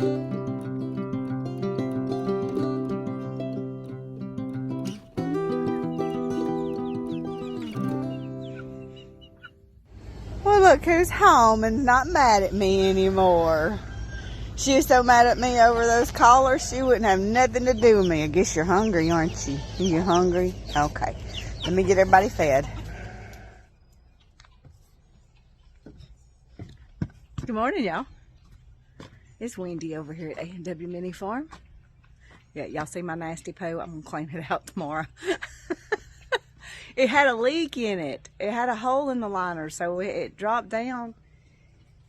Well, look who's home and not mad at me anymore. She was so mad at me over those collars, she wouldn't have nothing to do with me. I guess you're hungry, aren't you? Are you hungry? Okay. Let me get everybody fed. Good morning, y'all. It's Wendy over here at anwminifarm. Yeah, y'all see my nasty poo? I'm going to clean it out tomorrow. It had a leak in it. It had a hole in the liner, so it dropped down.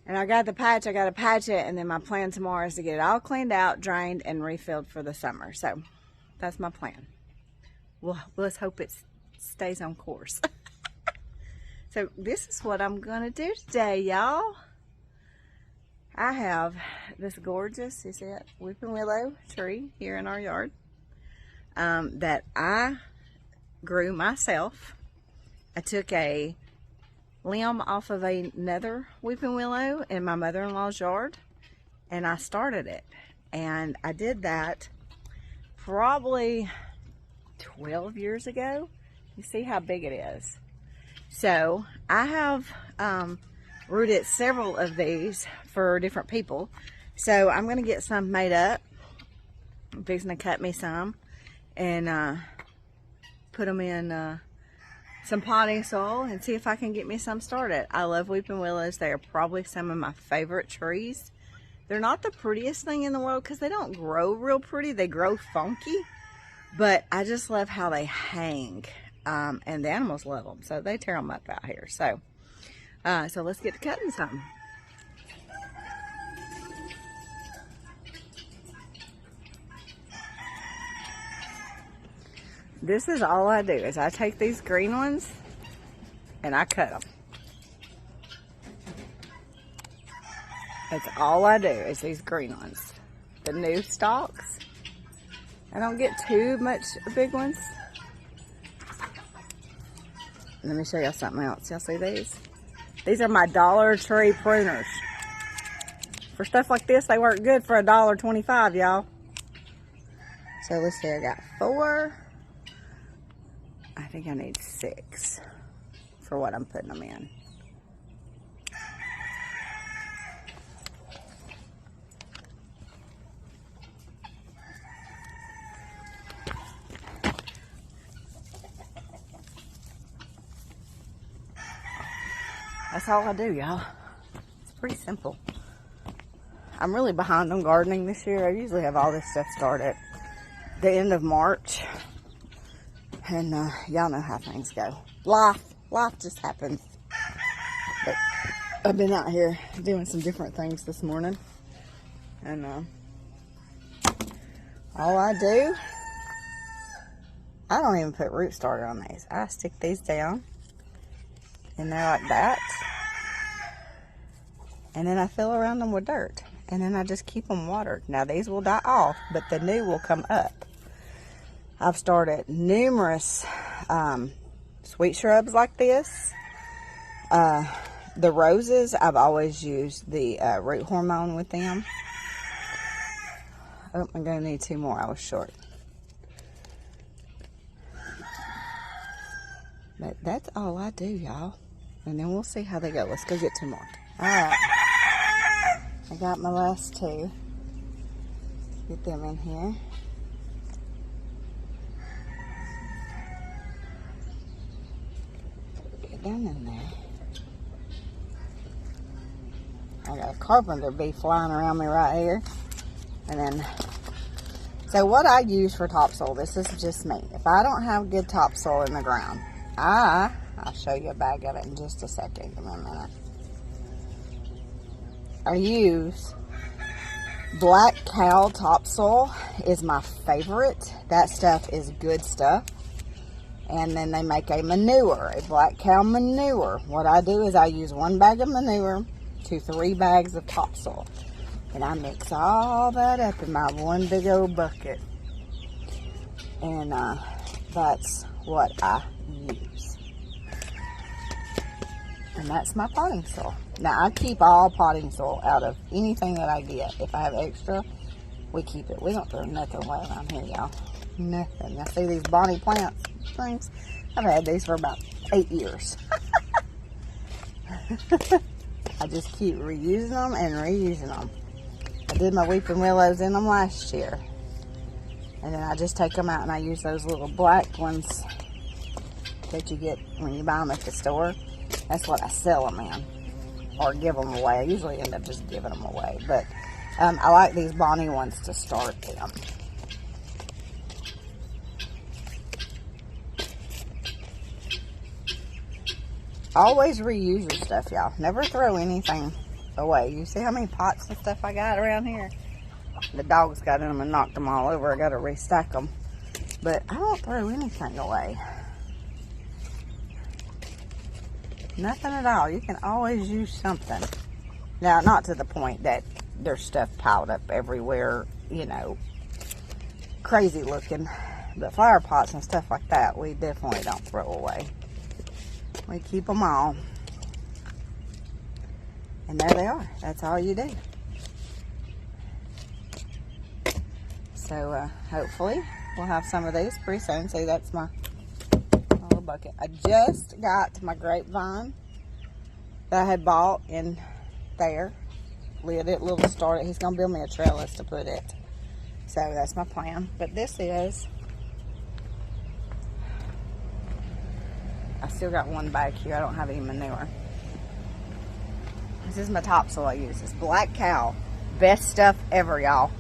And I got the patch. I got to patch it, and then my plan tomorrow is to get it all cleaned out, drained, and refilled for the summer. So that's my plan. Well, let's hope it stays on course. So this is what I'm going to do today, y'all. I have this gorgeous, is it, weeping willow tree here in our yard that I grew myself. I took a limb off of another weeping willow in my mother-in-law's yard, and I started it. And I did that probably 12 years ago. You see how big it is. So I have rooted several of these for different people. So I'm going to get some made up. I'm fixing to cut me some and put them in some potting soil and see if I can get me some started. I love weeping willows. They are probably some of my favorite trees. They're not the prettiest thing in the world because they don't grow real pretty. They grow funky, but I just love how they hang. And the animals love them, so they tear them up out here. So let's get to cutting some. This is all I do, is I take these green ones and I cut them. That's all I do, is these green ones. The new stalks, I don't get too much big ones. Let me show y'all something else. Y'all see these? These are my Dollar Tree pruners. For stuff like this, they work good for $1.25, y'all. So let's see, I got 4. I think I need 6 for what I'm putting them in. That's all I do, y'all. It's pretty simple. I'm really behind on gardening this year. I usually have all this stuff started the end of March. And y'all know how things go. Life just happens. But I've been out here doing some different things this morning. And all I do, I don't even put root starter on these. I stick these down in there like that. And then I fill around them with dirt. And then I just keep them watered. Now these will die off, but the new will come up. I've started numerous sweet shrubs like this. The roses, I've always used the root hormone with them. Oh, I'm going to need 2 more. I was short. But that's all I do, y'all. And then we'll see how they go. Let's go get 2 more. Alright. I got my last 2. Get them in here. Get them in there. I got a carpenter bee flying around me right here. And then, so what I use for topsoil, this is just me. If I don't have good topsoil in the ground, I'll show you a bag of it in just a second. Give me a minute. I use Black Cow topsoil is my favorite. That stuff is good stuff. And then they make a manure, a Black Cow manure. What I do is I use 1 bag of manure to 3 bags of topsoil. And I mix all that up in my one big old bucket. And that's what I use. And that's my potting soil. Now, I keep all potting soil out of anything that I get. If I have extra, we keep it. We don't throw nothing away around here, y'all. Nothing. Now, see these bonnie plants things? I've had these for about 8 years. I just keep reusing them and reusing them. I did my weeping willows in them last year. And then I just take them out and I use those little black ones that you get when you buy them at the store. That's what I sell them in. Or give them away. I usually end up just giving them away. But I like these bonnie ones to start them. Always reuse your stuff, y'all. Never throw anything away. You see how many pots and stuff I got around here? The dogs got in them and knocked them all over. I got to restack them. But I don't throw anything away. Nothing at all. You can always use something. Now, not to the point that there's stuff piled up everywhere, you know, crazy looking. But flower pots and stuff like that, we definitely don't throw away. We keep them all. And there they are. That's all you do. So, hopefully, we'll have some of these pretty soon. See, that's my little bucket. I just got my grapevine that I had bought in there. Lit it, little started. He's going to build me a trellis to put it. So, that's my plan. But this is... I still got one back here. I don't have any manure. This is my topsoil I use. It's Black Cow. Best stuff ever, y'all.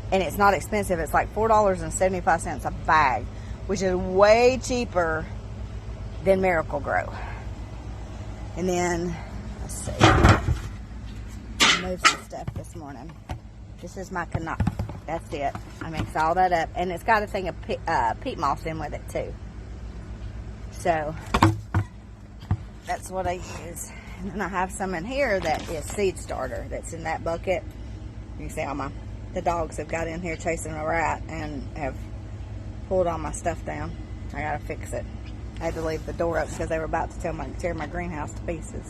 And it's not expensive. It's like $4.75 a bag, which is way cheaper than Miracle Grow. And then, let's see. I moved some stuff this morning. This is my canop. That's it. I mix all that up. And it's got a thing of peat moss in with it, too. So, that's what I use. And then I have some in here that is seed starter that's in that bucket. You can see all the dogs have got in here chasing a rat and have pulled all my stuff down. I gotta fix it. I had to leave the door up because they were about to tear my greenhouse to pieces.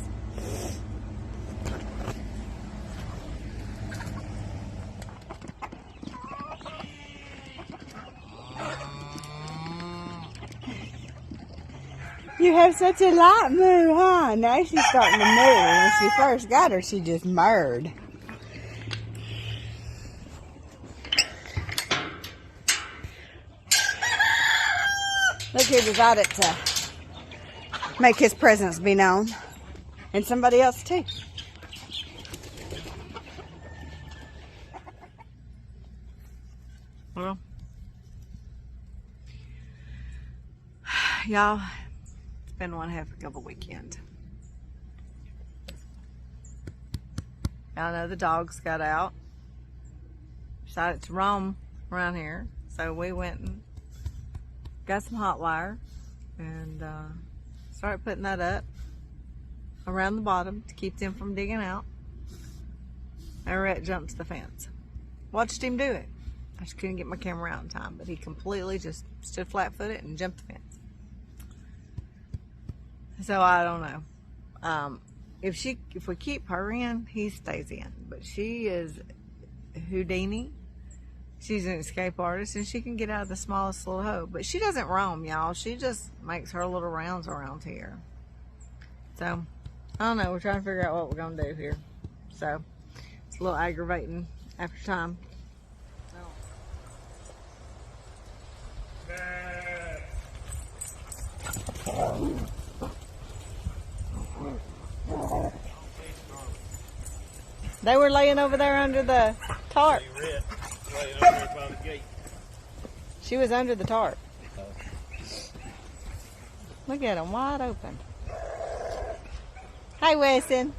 You have such a light moo, huh? Now she's starting to moo. When she first got her, she just murred. Look, he decided to make his presence be known. And somebody else, too. Well, y'all, it's been one heck of a weekend. Y'all know the dogs got out, decided to roam around here, so we went and got some hot wire and started putting that up around the bottom to keep them from digging out. And Rhett jumps the fence. Watched him do it. I just couldn't get my camera out in time, but he completely just stood flat-footed and jumped the fence. So I don't know. If we keep her in, he stays in. But she is Houdini. She's an escape artist, and she can get out of the smallest little hole. But she doesn't roam, y'all. She just makes her little rounds around here. So, I don't know. We're trying to figure out what we're going to do here. So, it's a little aggravating after time. They were laying over there under the tarp. She was under the tarp. Look at them, wide open. Hi, Wesson.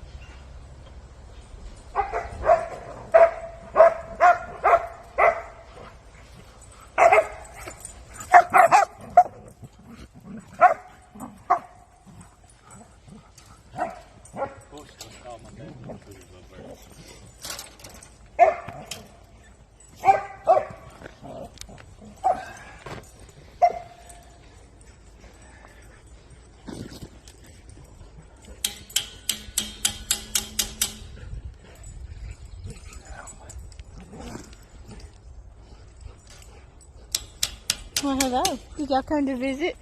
Well, hello. Did y'all come to visit?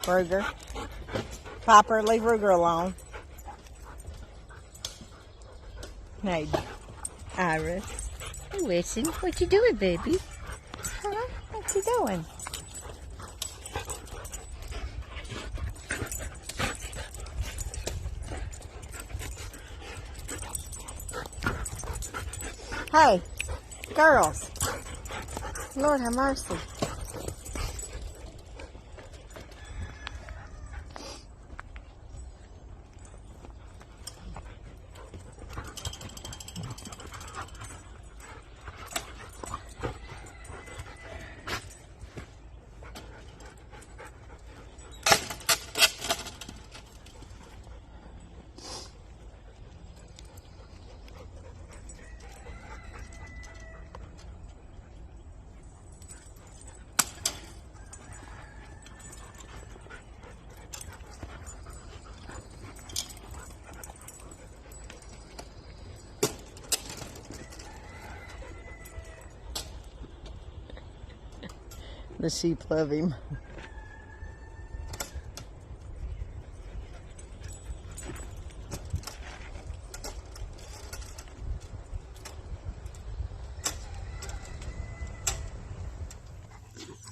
Ruger. Popper, leave Ruger alone. Hey, Iris. Hey, Wilson. What you doing, baby? Huh? What you doing? Hey, girls. Lord have mercy. The sheep love him.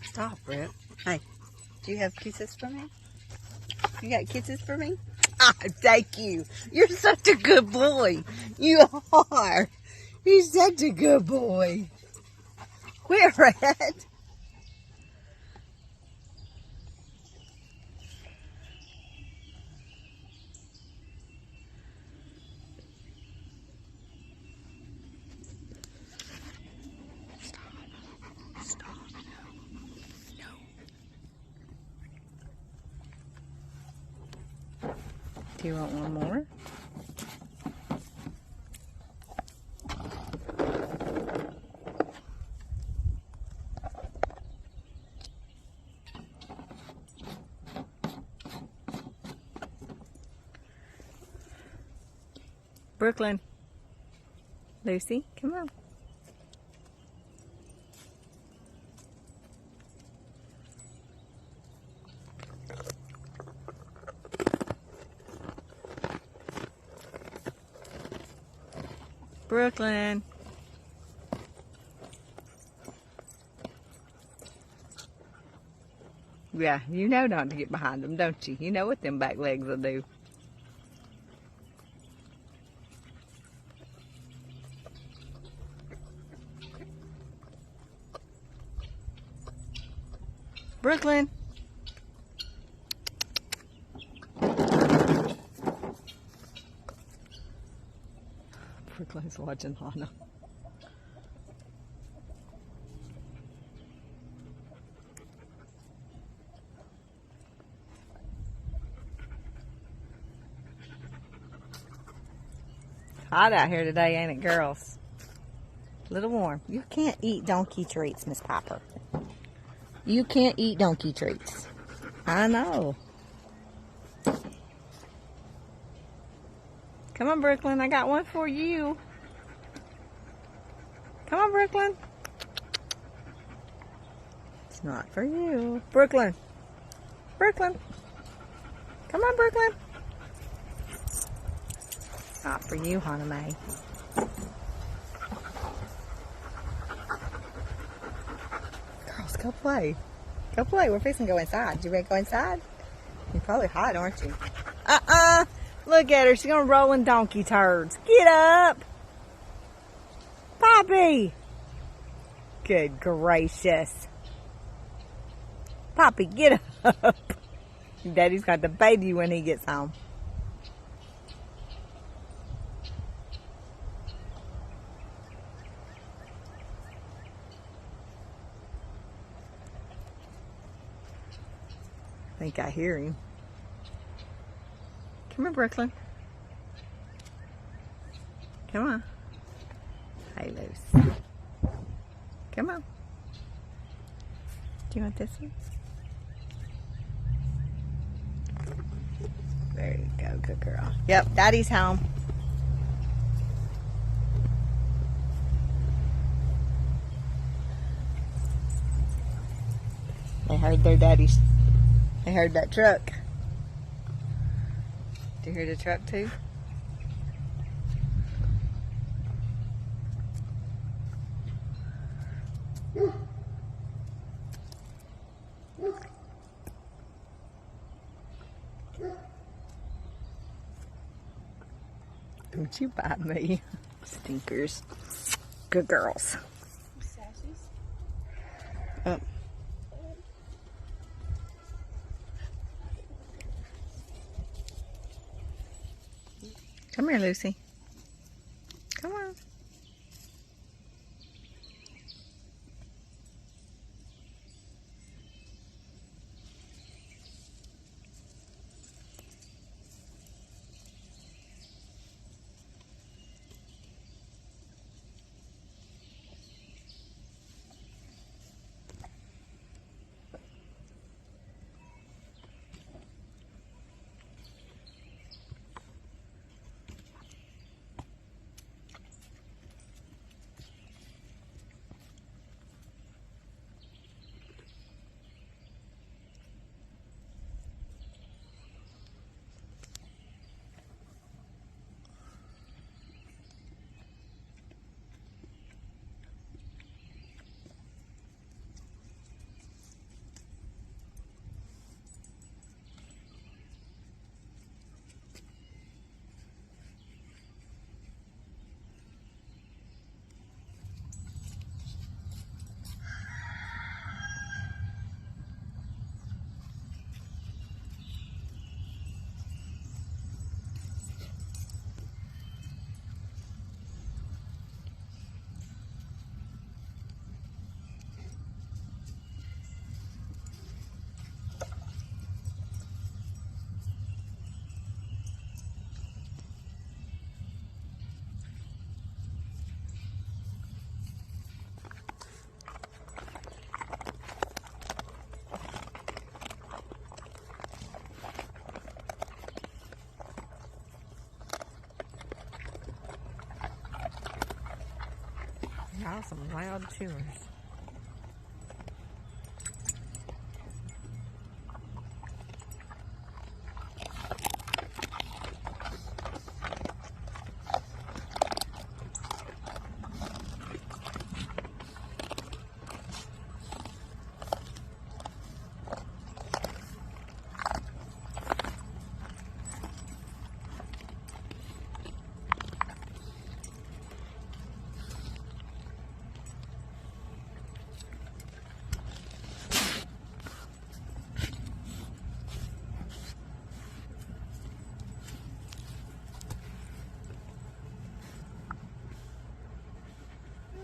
Stop, Rhett. Hey, do you have kisses for me? You got kisses for me? Ah, thank you. You're such a good boy. You are. You're such a good boy. Quit, Rhett. Do you want one more? Brooklyn. Lucy, come on. Brooklyn. Yeah, you know not to get behind them, don't you? You know what them back legs will do. Brooklyn. Brooklyn's watching Hannah. Hot out here today, ain't it, girls? A little warm. You can't eat donkey treats, Miss Piper. You can't eat donkey treats. I know. Come on, Brooklyn. I got one for you. Come on, Brooklyn. It's not for you. Brooklyn. Brooklyn. Come on, Brooklyn. Not for you, Hannah Mae. Girls, go play. Go play. We're fixing to go inside. You ready to go inside? You're probably hot, aren't you? Look at her. She's going to roll in donkey turds. Get up. Poppy. Good gracious. Poppy, get up. Daddy's got to bathe you when he gets home. I think I hear him. Come here, Brooklyn. Come on. Hey, Luce. Come on. Do you want this one? There you go, good girl. Yep, Daddy's home. They heard their daddies. They heard that truck. Did you hear the truck too? Don't you bite me. Stinkers. Good girls. Oh. Come here, Lucy. Come on. Y'all some loud chewers.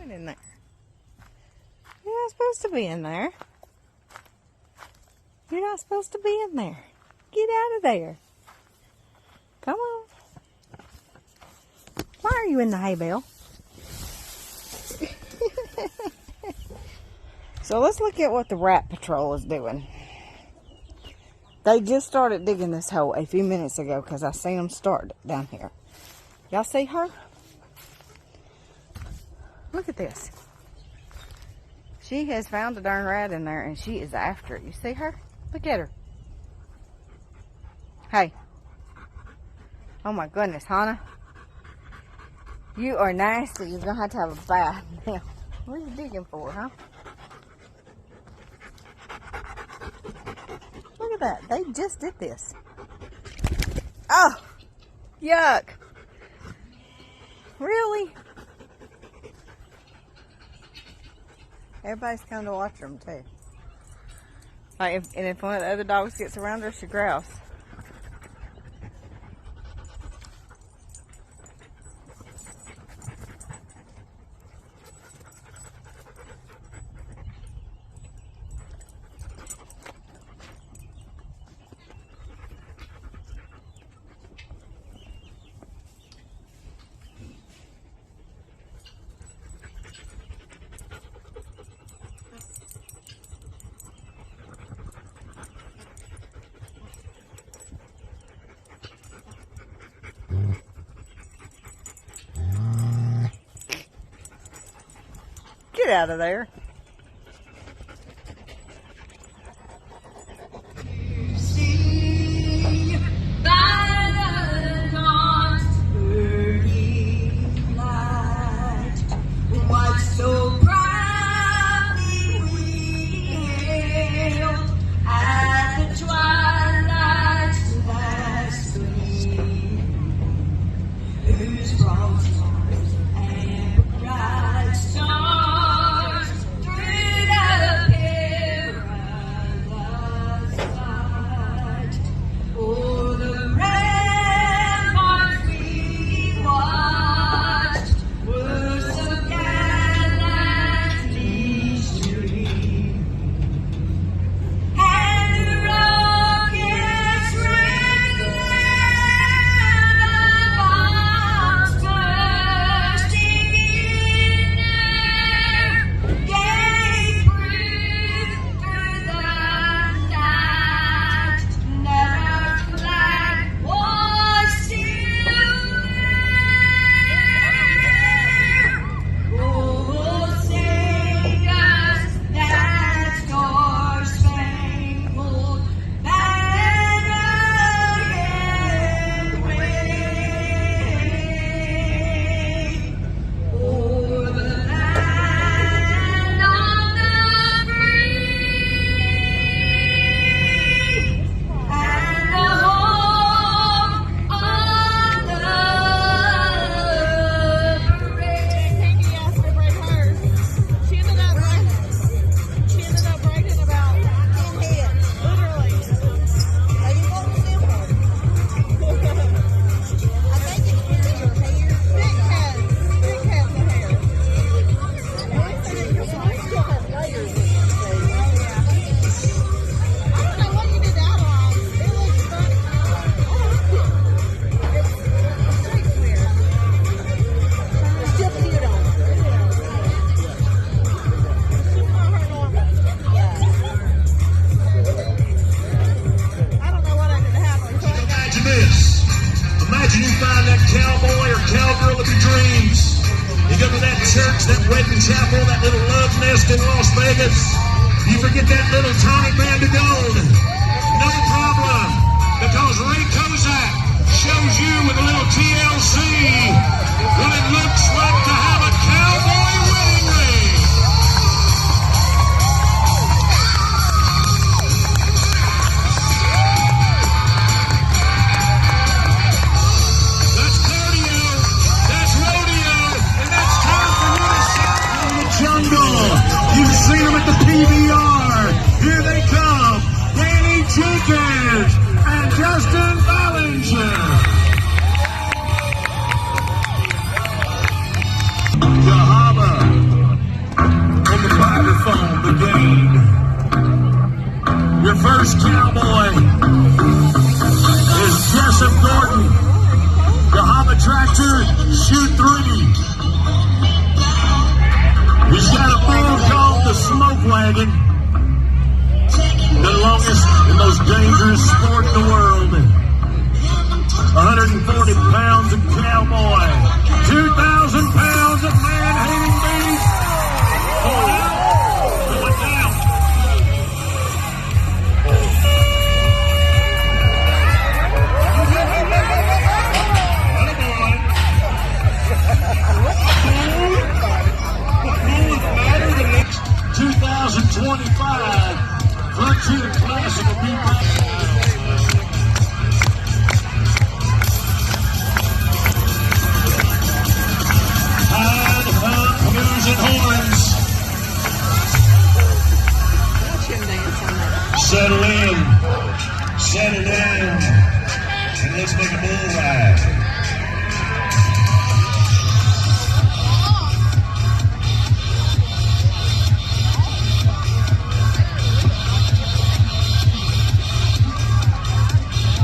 In there. You're not supposed to be in there. You're not supposed to be in there. Get out of there. Come on. Why are you in the hay bale? So let's look at what the rat patrol is doing. They just started digging this hole a few minutes ago because I seen them start down here. Y'all see her? Look at this. She has found a darn rat in there and she is after it. You see her? Look at her. Hey. Oh my goodness, Hannah. You are nasty. You're going to have a bath now. What are you digging for, huh? Look at that. They just did this. Oh! Yuck! Really? Everybody's come to watch them too. Like if one of the other dogs gets around her, she growls. Get out of there. Can you find that cowboy or cowgirl of your dreams? You go to that church, that wedding chapel, that little love nest in Las Vegas. You forget that little tiny band of gold. No problem, because Ray Kozak shows you with a little TLC what it looks like to have a cowboy wedding ring. That's cardio, that's rodeo, and that's time for you to sit in the jungle. You've seen them at the PBR. Here they come, Danny Jenkins and Justin Ballinger. Jahaba on the microphone, the game. Your first cowboy is Jessup Gordon. Jahaba tractor, shoot 3. He's got a bull called the Smoke Wagon. The longest and most dangerous sport in the world. 140 pounds of cowboy. 2,000 pounds of man-hating beast. Going out. Going down. Matter the next 2025 Frontier Classic will be back. News and horns. Settle in, settle down, and let's make a bull ride.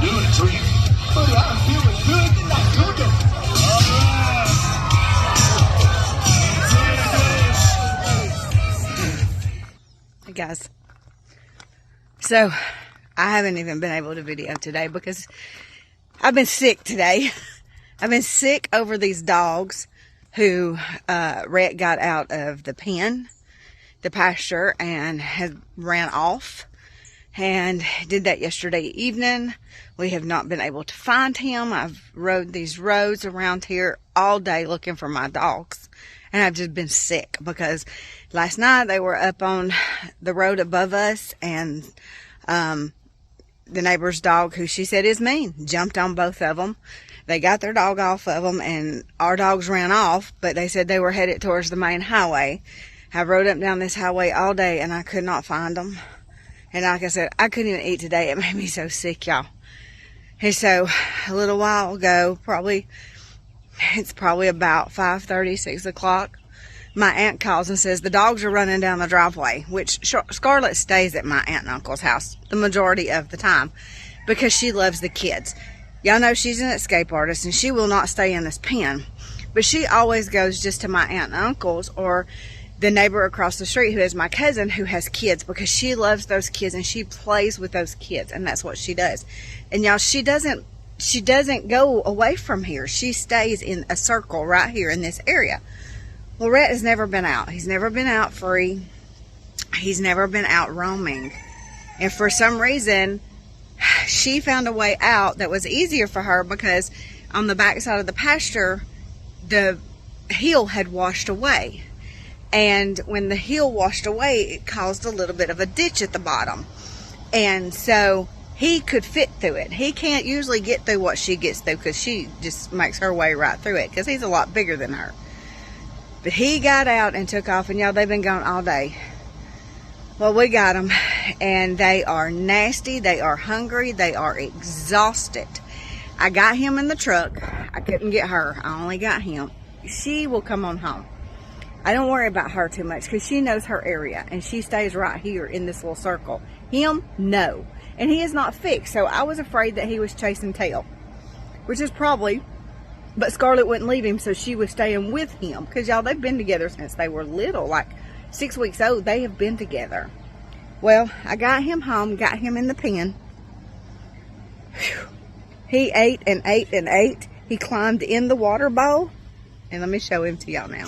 Do it, Tree. Oh, I'm feeling good tonight. Here we go. All right. Hey guys, so I haven't even been able to video today because I've been sick today. I've been sick over these dogs who Rhett got out of the pen, the pasture, and had ran off, and did that yesterday evening. We have not been able to find him. I've rode these roads around here all day looking for my dogs. And I've just been sick because last night they were up on the road above us, and the neighbor's dog, who she said is mean, jumped on both of them. They got their dog off of them, and our dogs ran off, but they said they were headed towards the main highway. I rode up and down this highway all day, and I could not find them. And like I said, I couldn't even eat today. It made me so sick, y'all. And so a little while ago, it's probably about 5:30, 6 o'clock. My aunt calls and says the dogs are running down the driveway, which Scarlett stays at my aunt and uncle's house the majority of the time because she loves the kids. Y'all know she's an escape artist and she will not stay in this pen. But she always goes just to my aunt and uncle's or the neighbor across the street who is my cousin who has kids, because she loves those kids and she plays with those kids, and that's what she does. And y'all, she doesn't go away from here. She stays in a circle right here in this area. Well, Rhett has never been out. He's never been out free. He's never been out roaming. And for some reason, she found a way out that was easier for her because on the back side of the pasture, the hill had washed away. And when the hill washed away, it caused a little bit of a ditch at the bottom. And so he could fit through it. He can't usually get through what she gets through because she just makes her way right through it because he's a lot bigger than her. But he got out and took off, and y'all, they've been gone all day. Well, we got them, and they are nasty. They are hungry. They are exhausted. I got him in the truck. I couldn't get her. I only got him. She will come on home. I don't worry about her too much because she knows her area, and she stays right here in this little circle. Him, no. And he is not fixed, so I was afraid that he was chasing tail, which is probably, but Scarlett wouldn't leave him, so she was staying with him because, y'all, they've been together since they were little, like 6 weeks old. They have been together. Well, I got him home, got him in the pen. Whew. He ate and ate and ate. He climbed in the water bowl, and let me show him to y'all now.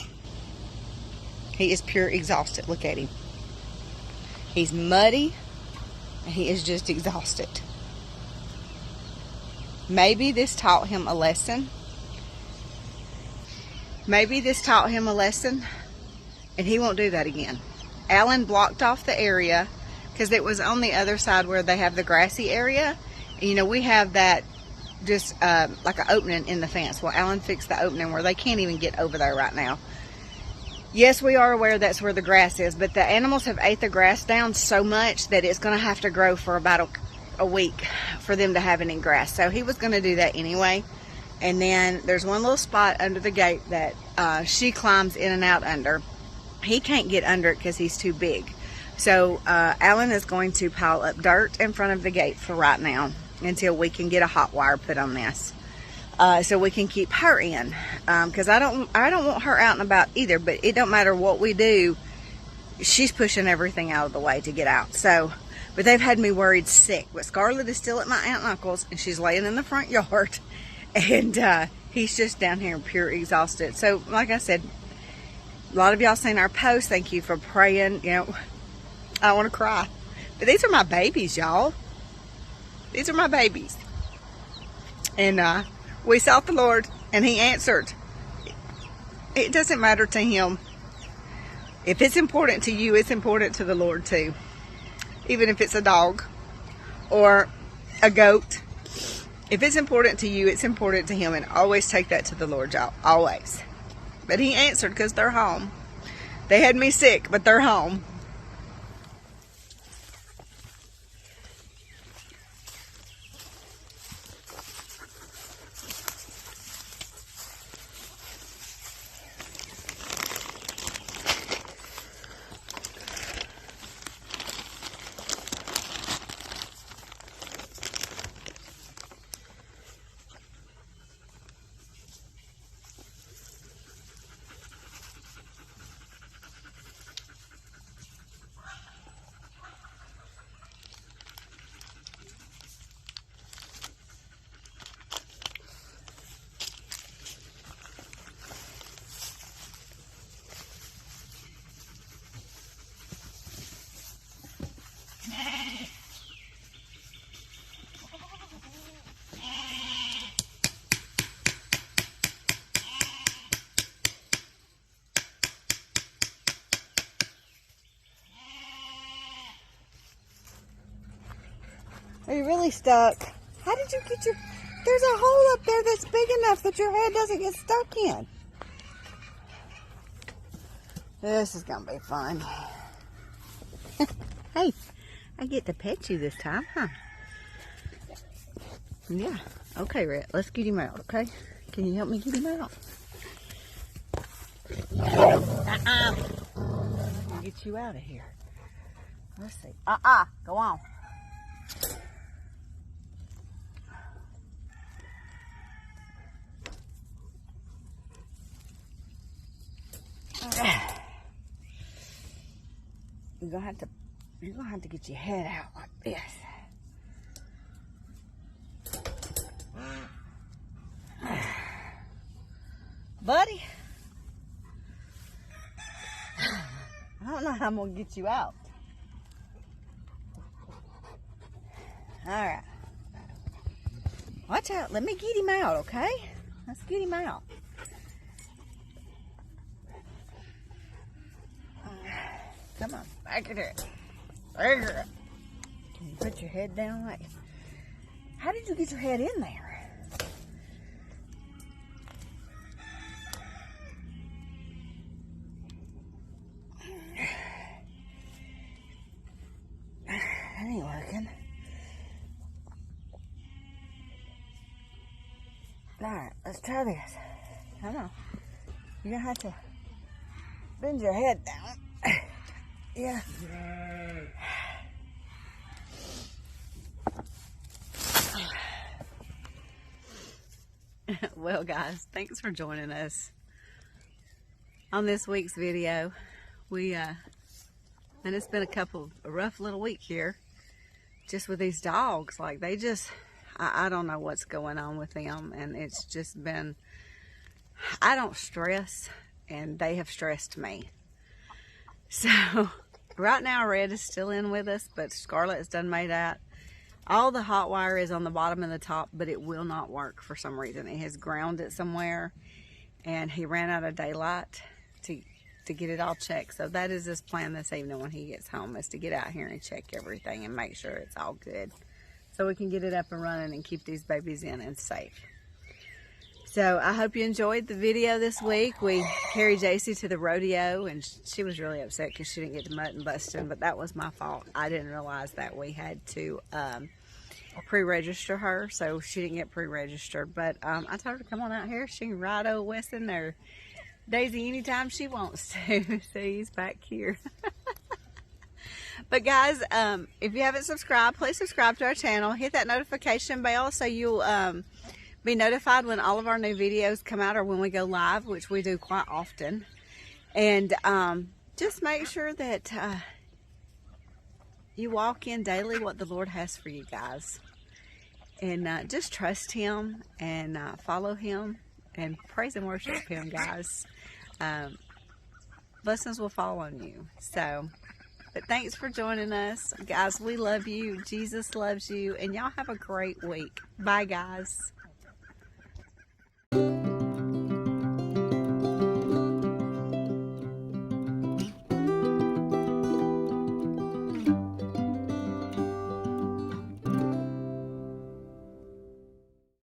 He is pure exhausted. Look at him. He's muddy, and he is just exhausted. Maybe this taught him a lesson. Maybe this taught him a lesson, and he won't do that again. Allen blocked off the area because it was on the other side where they have the grassy area. And, you know, we have that just like an opening in the fence. Well, Allen fixed the opening where they can't even get over there right now. Yes, we are aware that's where the grass is, but the animals have ate the grass down so much that it's going to have to grow for about a week for them to have any grass. So he was going to do that anyway. And then there's one little spot under the gate that she climbs in and out under. He can't get under it because he's too big. So Allen is going to pile up dirt in front of the gate for right now until we can get a hot wire put on this. So we can keep her in, because I don't want her out and about either. But it don't matter what we do, she's pushing everything out of the way to get out. So, but they've had me worried sick. But Scarlett is still at my aunt and uncle's, and she's laying in the front yard, and he's just down here pure exhausted. So, like I said, a lot of y'all seen our post. Thank you for praying. You know, I want to cry, but these are my babies, y'all. These are my babies, and we sought the Lord, and He answered. It doesn't matter to Him. If it's important to you, it's important to the Lord too. Even if it's a dog or a goat. If it's important to you, it's important to Him. And always take that to the Lord, y'all. Always. But He answered because they're home. They had me sick, but they're home. Are you really stuck? How did you get your... There's a hole up there that's big enough that your head doesn't get stuck in. This is going to be fun. Hey, I get to pet you this time, huh? Yeah. Okay, Rhett, let's get him out, okay? Can you help me get him out? Get you out of here. Let's see. Go on. You're gonna have to get your head out like this. Buddy, I don't know how I'm gonna get you out. Alright. Watch out. Let me get him out, okay? Let's get him out. Come on, back at it. Can you put your head down like... How did you get your head in there? That ain't working. Alright, let's try this. Come on. You're gonna have to bend your head down. Yeah. Well, guys, thanks for joining us on this week's video. And it's been a rough little week here just with these dogs. Like, they just, I don't know what's going on with them, and it's just been, I don't stress, and they have stressed me. So right now Red is still in with us, but Scarlett is done made out. All the hot wire is on the bottom and the top, but it will not work for some reason. It has ground it somewhere, and he ran out of daylight to get it all checked. So that is his plan this evening when he gets home, is to get out here and check everything and make sure it's all good, so we can get it up and running and keep these babies in and safe. So I hope you enjoyed the video this week. We carried JC to the rodeo, and she was really upset because she didn't get the mutton busting, but that was my fault. I didn't realize that we had to pre-register her, so she didn't get pre-registered. But I told her to come on out here. She can ride old Weston or Daisy anytime she wants to. See, he's back here. But guys, if you haven't subscribed, please subscribe to our channel. Hit that notification bell so you'll be notified when all of our new videos come out, or when we go live, which we do quite often. And just make sure that you walk in daily what the Lord has for you guys. And just trust Him and follow Him and praise and worship Him, guys. Blessings will fall on you. So, but thanks for joining us. Guys, we love you. Jesus loves you. And y'all have a great week. Bye, guys.